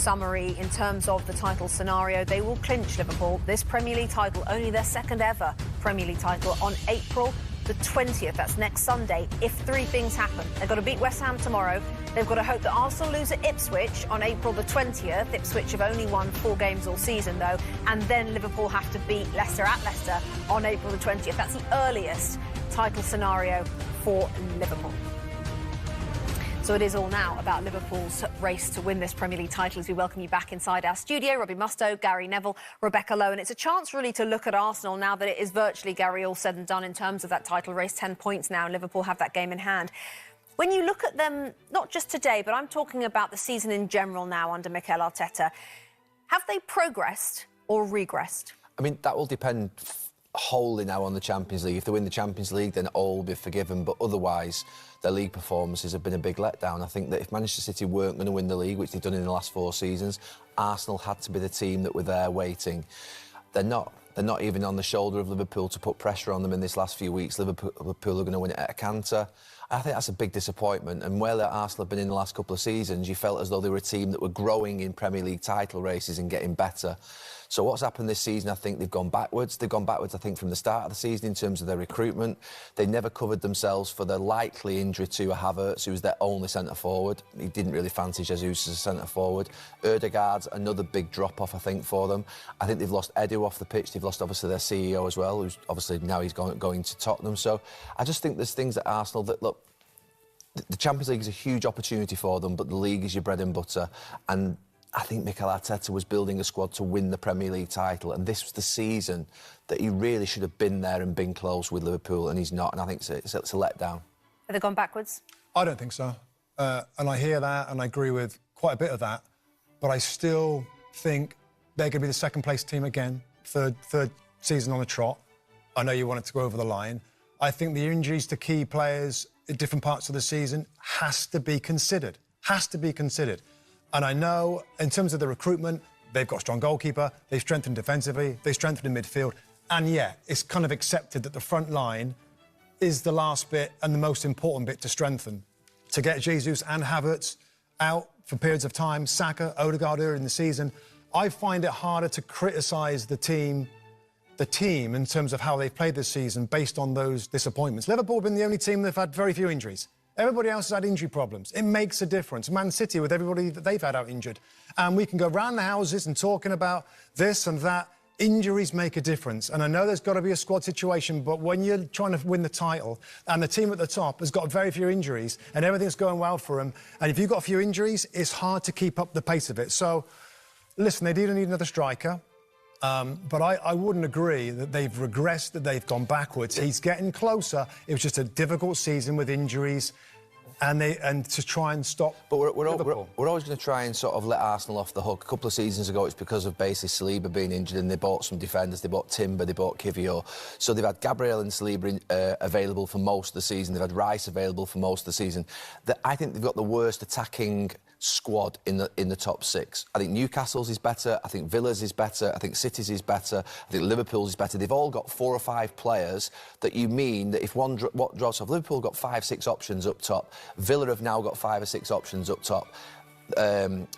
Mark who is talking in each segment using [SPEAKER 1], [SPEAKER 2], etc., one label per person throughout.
[SPEAKER 1] summary in terms of the title scenario. They will clinch, Liverpool, this Premier League title, only their second ever Premier League title, on April the 20th. That's next Sunday, if three things happen. They've got to beat West Ham tomorrow. They've got to hope that Arsenal lose at Ipswich on April the 20th. Ipswich have only won 4 games all season, though. And then Liverpool have to beat Leicester at Leicester on April the 20th. That's the earliest title scenario for Liverpool. So it is all now about Liverpool's race to win this Premier League title as we welcome you back inside our studio. Robbie Mustoe, Gary Neville, Rebecca Lowe. And it's a chance really to look at Arsenal now that it is virtually, Gary, all said and done in terms of that title race. 10 points now. Liverpool have that game in hand. When you look at them, not just today, but I'm talking about the season in general now under Mikel Arteta, have they progressed or regressed?
[SPEAKER 2] I mean, that will depend wholly now on the Champions League. If they win the Champions League, then all will be forgiven. But otherwise, their league performances have been a big letdown. I think that if Manchester City weren't going to win the league, which they've done in the last 4 seasons, Arsenal had to be the team that were there waiting. They're not. They're not even on the shoulder of Liverpool to put pressure on them in this last few weeks. Liverpool are going to win it at a canter. I think that's a big disappointment. And where Arsenal have been in the last couple of seasons, you felt as though they were a team that were growing in Premier League title races and getting better. So what's happened this season, I think they've gone backwards. They've gone backwards, I think, from the start of the season in terms of their recruitment. They never covered themselves for the likely injury to Havertz, who was their only centre-forward. He didn't really fancy Jesus as a centre-forward. Ødegaard's another big drop-off, I think, for them. I think they've lost Edu off the pitch. They've lost, obviously, their CEO as well, who's obviously now he's going to Tottenham. So I just think there's things at Arsenal that, look, the Champions League is a huge opportunity for them, but the league is your bread and butter. And I think Mikel Arteta was building a squad to win the Premier League title, and this was the season that he really should have been there and been close with Liverpool, and he's not, and I think it's a letdown.
[SPEAKER 1] Have they gone backwards?
[SPEAKER 3] I don't think so. And I hear that, and I agree with quite a bit of that, but I still think they're going to be the second-place team again, third season on the trot. I know you want it to go over the line. I think the injuries to key players at different parts of the season has to be considered. Has to be considered. And I know, in terms of the recruitment, they've got a strong goalkeeper, they've strengthened defensively, they've strengthened in midfield, and yeah, it's kind of accepted that the front line is the last bit and the most important bit to strengthen. To get Jesus and Havertz out for periods of time, Saka, Ødegaard earlier in the season, I find it harder to criticise the team in terms of how they've played this season based on those disappointments. Liverpool have been the only team that have had very few injuries. Everybody else has had injury problems. It makes a difference. Man City, with everybody that they've had out injured. And we can go round the houses and talking about this and that. Injuries make a difference. And I know there's got to be a squad situation, but when you're trying to win the title and the team at the top has got very few injuries and everything's going well for them, and if you've got a few injuries, it's hard to keep up the pace of it. So, listen, they do need another striker. But I wouldn't agree that they've regressed, that they've gone backwards. He's getting closer. It was just a difficult season with injuries and to try and stop.
[SPEAKER 2] But we're always going to try and sort of let Arsenal off the hook. A couple of seasons ago, it's because of basically Saliba being injured, and they bought some defenders. They bought Timber, they bought Kivior. So they've had Gabriel and Saliba available for most of the season. They've had Rice available for most of the season. I think they've got the worst attacking squad in the top 6. I think Newcastle's is better, I think Villa's is better, I think City's is better, I think Liverpool's is better. They've all got 4 or 5 players that you mean that if one drops off, Liverpool have got 5, 6 options up top. Villa have now got 5 or 6 options up top.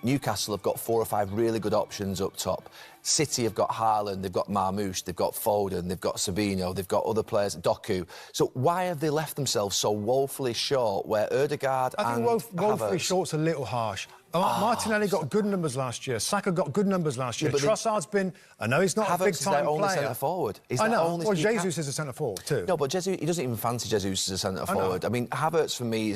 [SPEAKER 2] Newcastle have got 4 or 5 really good options up top. City have got Haaland, they've got Marmoush, they've got Foden, they've got Sabino, they've got other players, Doku. So why have they left themselves so woefully short where Ødegaard and
[SPEAKER 3] I think woefully short's a little harsh. Martinelli got good numbers last year. Saka got good numbers last year. Trossard's been... I know he's not a big-time player.
[SPEAKER 2] Havertz is their only centre-forward.
[SPEAKER 3] I know. Well, Jesus is a centre-forward too.
[SPEAKER 2] No, but Jesus, he doesn't even fancy Jesus as a centre-forward. I mean, Havertz, for me,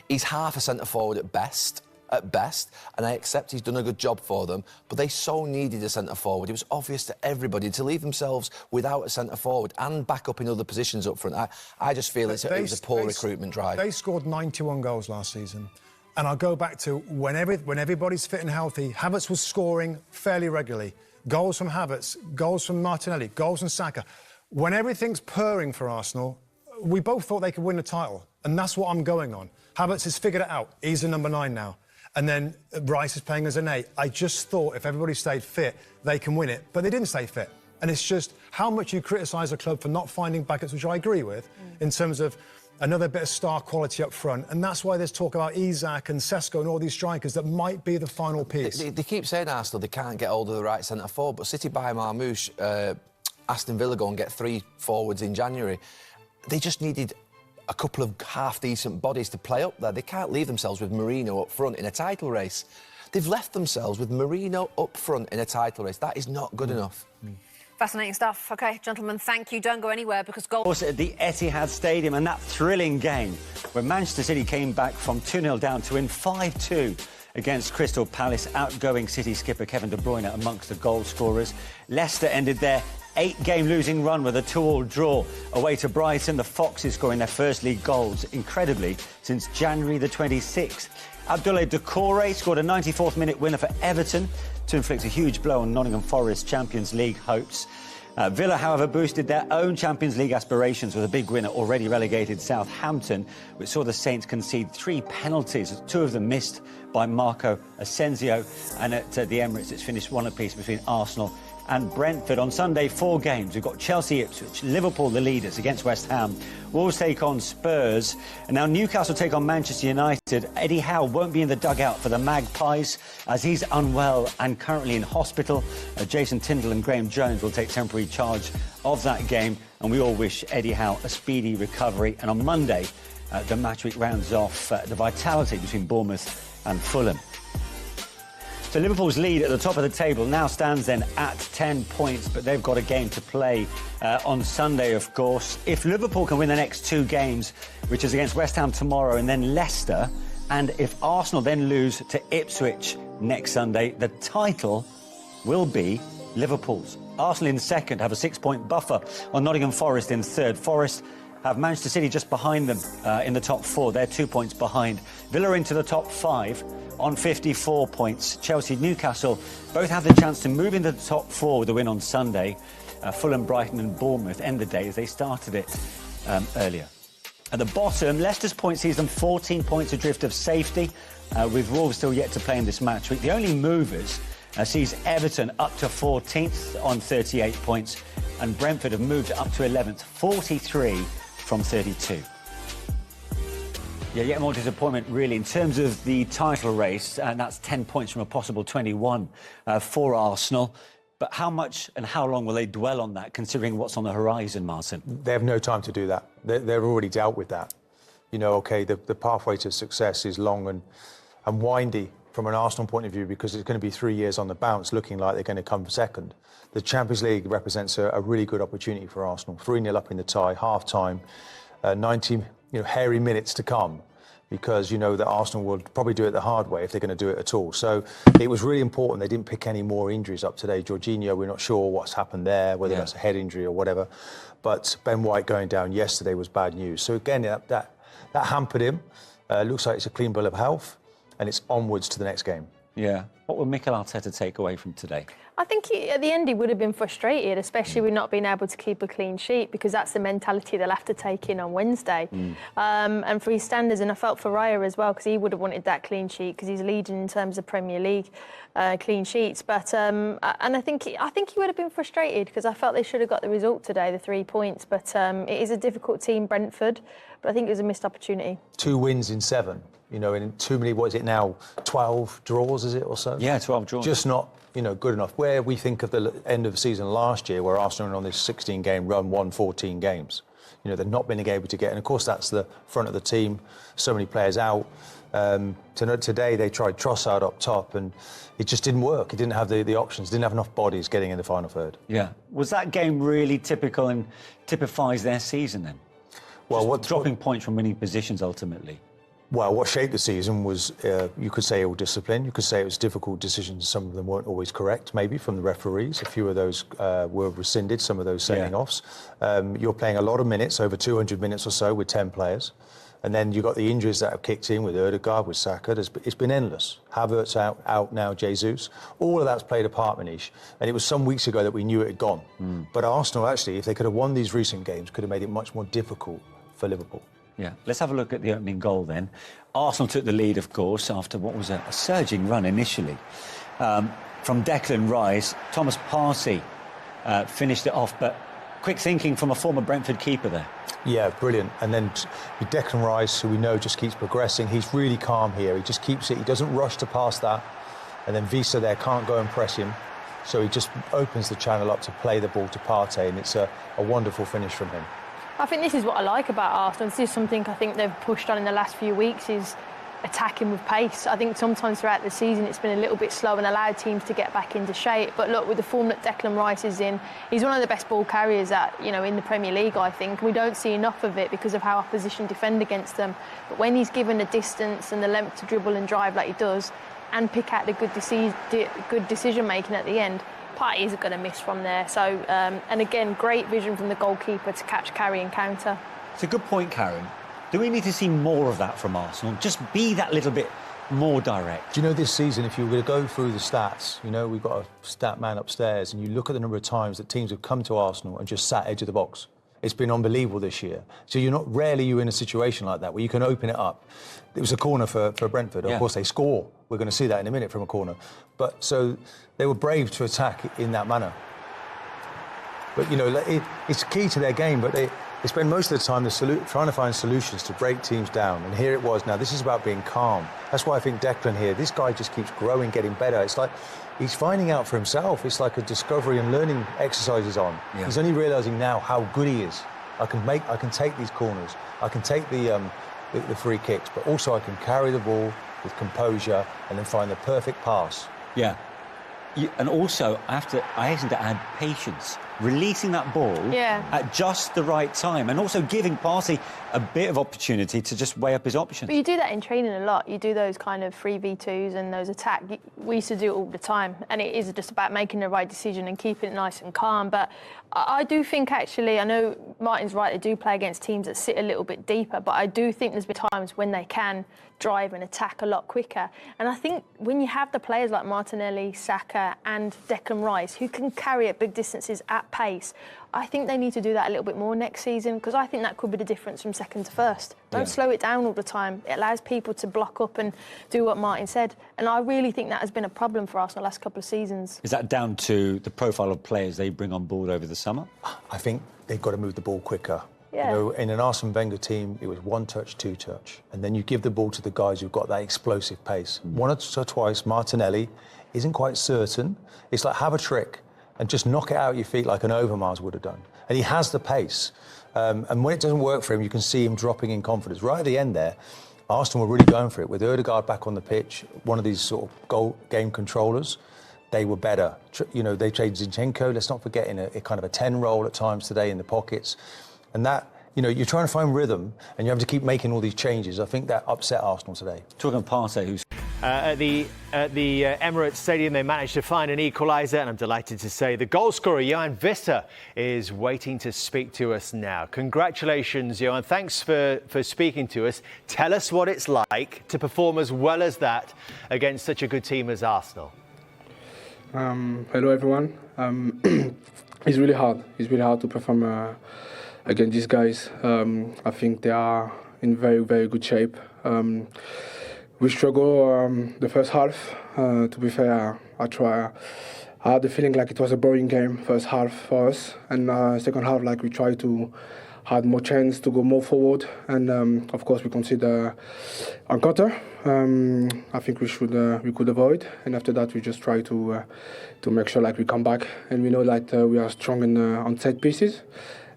[SPEAKER 2] he's half a centre-forward at best, and I accept he's done a good job for them, but they so needed a centre-forward. It was obvious to everybody to leave themselves without a centre-forward and back up in other positions up front. I just feel it was a poor recruitment drive.
[SPEAKER 3] They scored 91 goals last season. And I'll go back to when everybody's fit and healthy, Havertz was scoring fairly regularly. Goals from Havertz, goals from Martinelli, goals from Saka. When everything's purring for Arsenal, we both thought they could win the title. And that's what I'm going on. Havertz has figured it out. He's a number 9 now. And then Rice is playing as an 8. I just thought if everybody stayed fit, they can win it. But they didn't stay fit. And it's just how much you criticise a club for not finding backups, which I agree with, in terms of another bit of star quality up front. And that's why there's talk about Isak and Sesko and all these strikers that might be the final piece.
[SPEAKER 2] They keep saying Arsenal they can't get hold of the right centre-forward, but City by Marmoush, Aston Villa go and get 3 forwards in January. They just needed a couple of half-decent bodies to play up there. They can't leave themselves with Mourinho up front in a title race. They've left themselves with Mourinho up front in a title race. That is not good enough.
[SPEAKER 1] Fascinating stuff. OK, gentlemen, thank you. Don't go anywhere because goal...
[SPEAKER 4] Also at the Etihad Stadium, and that thrilling game where Manchester City came back from 2-0 down to win 5-2 against Crystal Palace. Outgoing City skipper Kevin De Bruyne amongst the goal scorers. Leicester ended their 8-game losing run with a 2-2 draw away to Brighton. The Foxes scoring their first league goals, incredibly, since January the 26th. Abdoulaye Doucouré scored a 94th minute winner for Everton to inflict a huge blow on Nottingham Forest Champions League hopes. Villa, however, boosted their own Champions League aspirations with a big winner, already relegated Southampton, which saw the Saints concede 3 penalties, 2 of them missed by Marco Asensio. And at the Emirates, it's finished 1 apiece between Arsenal and Brentford. On Sunday, 4 games. We've got Chelsea, Ipswich, Liverpool, the leaders, against West Ham. Wolves take on Spurs. And now Newcastle take on Manchester United. Eddie Howe won't be in the dugout for the Magpies as he's unwell and currently in hospital. Jason Tindall and Graham Jones will take temporary charge of that game. And we all wish Eddie Howe a speedy recovery. And on Monday, the match week rounds off the vitality between Bournemouth and Fulham. So Liverpool's lead at the top of the table now stands then at 10 points, but they've got a game to play on Sunday, of course. If Liverpool can win the next 2 games, which is against West Ham tomorrow and then Leicester, and if Arsenal then lose to Ipswich next Sunday, the title will be Liverpool's. Arsenal in second have a 6-point buffer on Nottingham Forest in third. Forest have Manchester City just behind them in the top 4. They're 2 points behind. Villa into the top 5 on 54 points. Chelsea, Newcastle both have the chance to move into the top 4 with a win on Sunday. Fulham, Brighton and Bournemouth end the day as they started it earlier. At the bottom, Leicester's point sees them 14 points adrift of safety, with Wolves still yet to play in this match week. The only movers sees Everton up to 14th on 38 points, and Brentford have moved up to 11th, 43 from 32. Yeah, yet more disappointment, really, in terms of the title race, and that's 10 points from a possible 21 for Arsenal. But how much and how long will they dwell on that, considering what's on the horizon, Martin?
[SPEAKER 5] They have no time to do that. They're already dealt with that. You know, OK, the pathway to success is long and windy from an Arsenal point of view, because it's going to be 3 years on the bounce, looking like they're going to come second. The Champions League represents a really good opportunity for Arsenal. 3-0 up in the tie, half-time, 90 hairy minutes to come, because you know that Arsenal will probably do it the hard way if they're going to do it at all. So it was really important they didn't pick any more injuries up today. Jorginho, we're not sure what's happened there, whether that's a head injury or whatever. But Ben White going down yesterday was bad news. So again, that hampered him. Looks like it's a clean bill of health, and it's onwards to the next game.
[SPEAKER 4] Yeah. What will Mikel Arteta take away from today?
[SPEAKER 6] I think at the end he would have been frustrated, especially with not being able to keep a clean sheet, because that's the mentality they'll have to take in on Wednesday. And for his standards, and I felt for Raya as well, because he would have wanted that clean sheet, because he's leading in terms of Premier League clean sheets. But and I think he would have been frustrated, because I felt they should have got the result today, the 3 points. But it is a difficult team, Brentford. But I think it was a missed opportunity. 2
[SPEAKER 5] wins in 7. You know, in too many, what is it now, 12 draws, is it, or so?
[SPEAKER 4] Yeah, 12 draws.
[SPEAKER 5] Just not, good enough. Where we think of the end of the season last year, where Arsenal were on this 16-game run, won 14 games. They've not been able to get, and of course that's the front of the team, so many players out. Today they tried Trossard up top, and it just didn't work. It didn't have the options, didn't have enough bodies getting in the final third.
[SPEAKER 4] Yeah. Was that game really typical and typifies their season then? Well, dropping points from winning positions ultimately?
[SPEAKER 5] Well, what shaped the season was, you could say, ill discipline. You could say it was difficult decisions. Some of them weren't always correct, maybe, from the referees. A few of those were rescinded, some of those sending-offs. You're playing a lot of minutes, over 200 minutes or so, with 10 players. And then you've got the injuries that have kicked in with Ødegaard, with Saka. It's been endless. Havertz out now, Jesus. All of that's played a part, Manish. And it was some weeks ago that we knew it had gone. But Arsenal, actually, if they could have won these recent games, could have made it much more difficult for Liverpool.
[SPEAKER 4] Yeah, let's have a look at the opening goal then. Arsenal took the lead, of course, after what was a surging run initially. From Declan Rice, Thomas Partey finished it off, but Quick thinking from a former Brentford keeper there.
[SPEAKER 5] Yeah, brilliant. And then with Declan Rice, who we know just keeps progressing, he's really calm here. He just keeps it. He doesn't rush to pass that. And then Wissa there can't go and press him. So he just opens the channel up to play the ball to Partey, and it's a wonderful finish from him.
[SPEAKER 6] I think this is what I like about Arsenal. This is something I think they've pushed on in the last few weeks, is attacking with pace. I think sometimes throughout the season it's been a little bit slow and allowed teams to get back into shape. But look, with the form that Declan Rice is in, he's one of the best ball carriers in the Premier League, I think. We don't see enough of it because of how opposition defend against them. But when he's given the distance and the length to dribble and drive like he does, and pick out the good decision making at the end, Partey isn't going to miss from there. So, and again, great vision from the goalkeeper to catch, carry and counter.
[SPEAKER 4] It's a good point, Karen. Do we need to see more of that from Arsenal? Just be that little bit more direct.
[SPEAKER 5] Do you know, this season, if you were going to go through the stats, we've got a stat man upstairs, and you look at the number of times that teams have come to Arsenal and just sat edge of the box. It's been unbelievable this year. So rarely you're in a situation like that where you can open it up. It was a corner for Brentford. Of course, they score. We're going to see that in a minute from a corner. But so they were brave to attack in that manner. But, it's key to their game, but they spend most of the time trying to find solutions to break teams down. And here it was. Now, this is about being calm. That's why I think Declan here, this guy just keeps growing, getting better. It's like he's finding out for himself. It's like a discovery and learning exercises on. Yeah. He's only realising now how good he is. I can take these corners. I can take the free kicks, but also I can carry the ball with composure and then find the perfect pass.
[SPEAKER 4] Yeah. And also, I hasten to add patience. Releasing that ball at just the right time, and also giving Partey a bit of opportunity to just weigh up his options.
[SPEAKER 6] But you do that in training a lot. You do those kind of 3v2s and those attack. We used to do it all the time, and it is just about making the right decision and keeping it nice and calm. But I do think, actually, I know Martin's right, they do play against teams that sit a little bit deeper, but I do think there's been times when they can drive and attack a lot quicker. And I think when you have the players like Martinelli, Saka and Declan Rice who can carry at big distances at pace, I think they need to do that a little bit more next season, because I think that could be the difference from second to first. Don't slow it down all the time. It allows people to block up and do what Martin said. And I really think that has been a problem for Arsenal the last couple of seasons.
[SPEAKER 4] Is that down to the profile of players they bring on board over the summer?
[SPEAKER 5] I think they've got to move the ball quicker.
[SPEAKER 6] Yeah.
[SPEAKER 5] In an Arsene Wenger team, it was one touch, two touch. And then you give the ball to the guys who've got that explosive pace. Once or twice, Martinelli isn't quite certain. It's like, have a trick and just knock it out your feet like an Overmars would have done. And he has the pace. And when it doesn't work for him, you can see him dropping in confidence. Right at the end there, Arsenal were really going for it. With Ødegaard back on the pitch, one of these sort of goal game controllers, they were better. They played Zinchenko, let's not forget, in a kind of a 10 role at times today in the pockets. And that, you're trying to find rhythm and you have to keep making all these changes. I think that upset Arsenal today.
[SPEAKER 4] Talking of Partey, who's...
[SPEAKER 7] At the Emirates Stadium, they managed to find an equaliser, and I'm delighted to say the goal scorer, Yoane Wissa, is waiting to speak to us now. Congratulations, Yoane. Thanks for speaking to us. Tell us what it's like to perform as well as that against such a good team as Arsenal.
[SPEAKER 8] Hello, everyone. It's really hard. It's really hard to perform against these guys. I think they are in very, very good shape. We struggle the first half. To be fair, I had the feeling like it was a boring game first half for us, and second half like we tried to had more chance to go more forward, and of course we consider a counter. I think we could avoid, and after that we just try to make sure like we come back, and we know that we are strong on set pieces.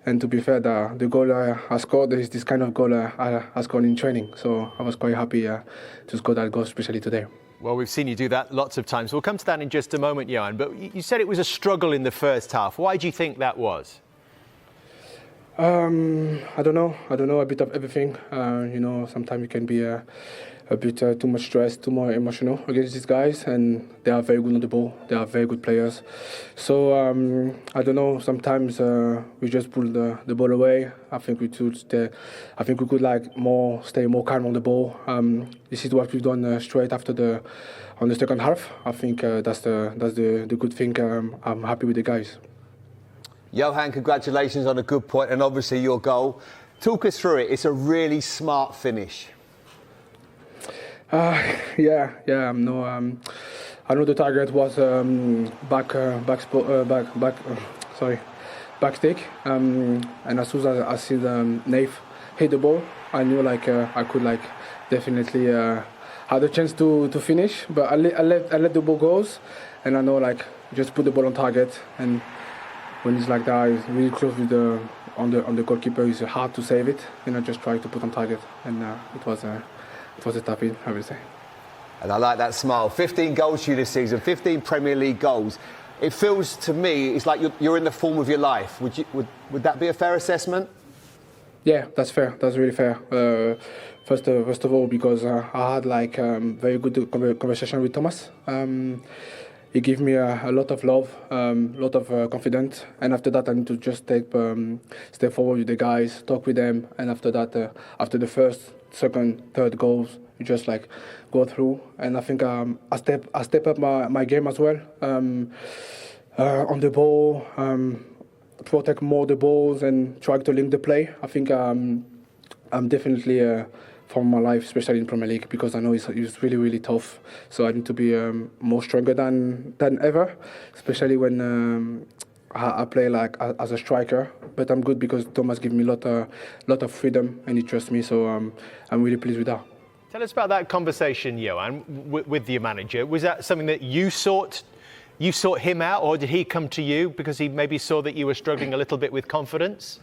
[SPEAKER 8] And to be fair, the goal I scored is this kind of goal I scored in training. So I was quite happy to score that goal, especially today.
[SPEAKER 7] Well, we've seen you do that lots of times. We'll come to that in just a moment, Yoane. But you said it was a struggle in the first half. Why do you think that was?
[SPEAKER 8] I don't know. A bit of everything. Sometimes it can be a bit too much stress, too more emotional against these guys, and they are very good on the ball. They are very good players. So I don't know. Sometimes we just pull the ball away. I think we could stay. I think we could stay more calm on the ball. This is what we've done straight after on the second half. I think that's the good thing. I'm happy with the guys.
[SPEAKER 9] Yoane, congratulations on a good point and obviously your goal. Talk us through it. It's a really smart finish.
[SPEAKER 8] Yeah. I know the target was back back stick, and as soon as I see the Nave hit the ball, I knew like I could like definitely had a chance to finish, but I let the ball go, and I know like just put the ball on target, and when it's like that, it's really close with the on the goalkeeper. It's hard to save it, and I just try to put on target, and it was a tap in, I would say.
[SPEAKER 9] And I like that smile. 15 goals for you this season, 15 Premier League goals. It feels to me it's like you're in the form of your life. Would that be a fair assessment?
[SPEAKER 8] Yeah, that's fair. That's really fair. First of all, because I had like very good conversation with Thomas. He gave me a lot of love, a lot of confidence, and after that I need to just step forward with the guys, talk with them, and after that, after the first, second, third goals, you just like go through, and I think I step up my game as well on the ball, protect more the balls and try to link the play. I think I'm definitely for my life, especially in Premier League, because I know it's really, really tough. So I need to be more stronger than ever, especially when I play like as a striker. But I'm good because Thomas gives me a lot of freedom and he trusts me. So I'm really pleased with that.
[SPEAKER 7] Tell us about that conversation, Yoane, with your manager. Was that something that you sought him out, or did he come to you because he maybe saw that you were struggling a little bit with confidence?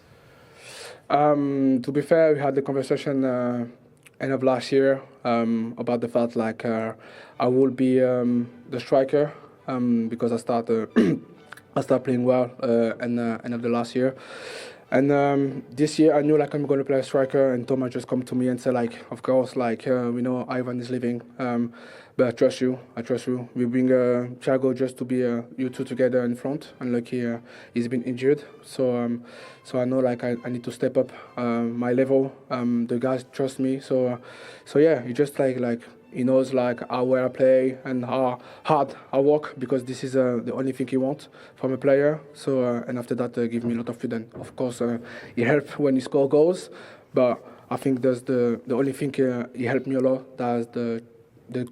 [SPEAKER 8] To be fair, we had the conversation end of last year about the fact like I will be the striker because I started playing well end of the last year. And this year I knew like I'm going to play a striker, and Thomas just come to me and said like, of course, like we know Ivan is leaving, but I trust you. We bring Thiago just to be you two together in front, and lucky he's been injured. So I know like I need to step up my level. The guys trust me. So yeah, he just like he knows like where I play and how hard I work, because this is the only thing he wants from a player. So and after that, give me a lot of freedom. Of course, he helps when he score goals, but I think that's the only thing he helped me a lot. That's the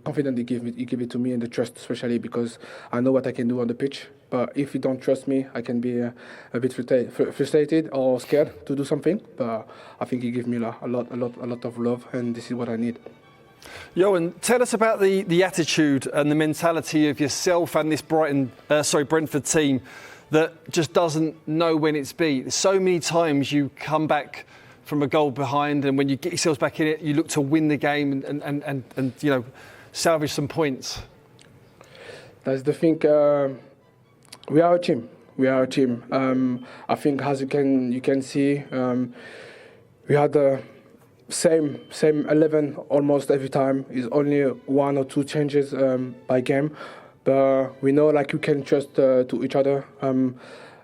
[SPEAKER 8] confidence he give it to me, and the trust, especially because I know what I can do on the pitch. But if you don't trust me, I can be a bit frustrated or scared to do something. But I think he gives me a lot of love, and this is what I need.
[SPEAKER 10] Yoane, tell us about the attitude and the mentality of yourself and this Brentford team that just doesn't know when it's beat. So many times you come back from a goal behind, and when you get yourselves back in it, you look to win the game and you know, salvage some points.
[SPEAKER 8] That's the thing. We are a team. I think as you can see, we had the same 11 almost every time. It's only one or two changes by game, but we know like you can trust to each other.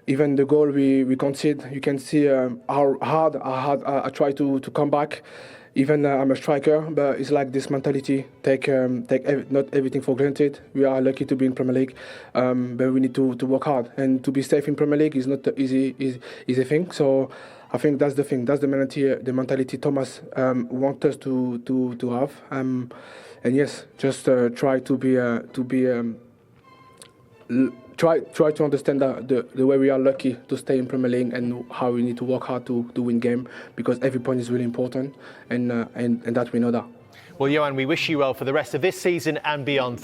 [SPEAKER 8] Even the goal we concede, you can see how hard I try to come back. Even I'm a striker, but it's like this mentality. Take not everything for granted. We are lucky to be in Premier League, but we need to work hard. And to be safe in Premier League is not the easy thing. So I think that's the thing. That's the mentality Thomas wants us to have. And yes, just try to be. Try to understand the way we are lucky to stay in Premier League, and how we need to work hard to win game, because every point is really important, and that we know that.
[SPEAKER 7] Well, Yoane, we wish you well for the rest of this season and beyond.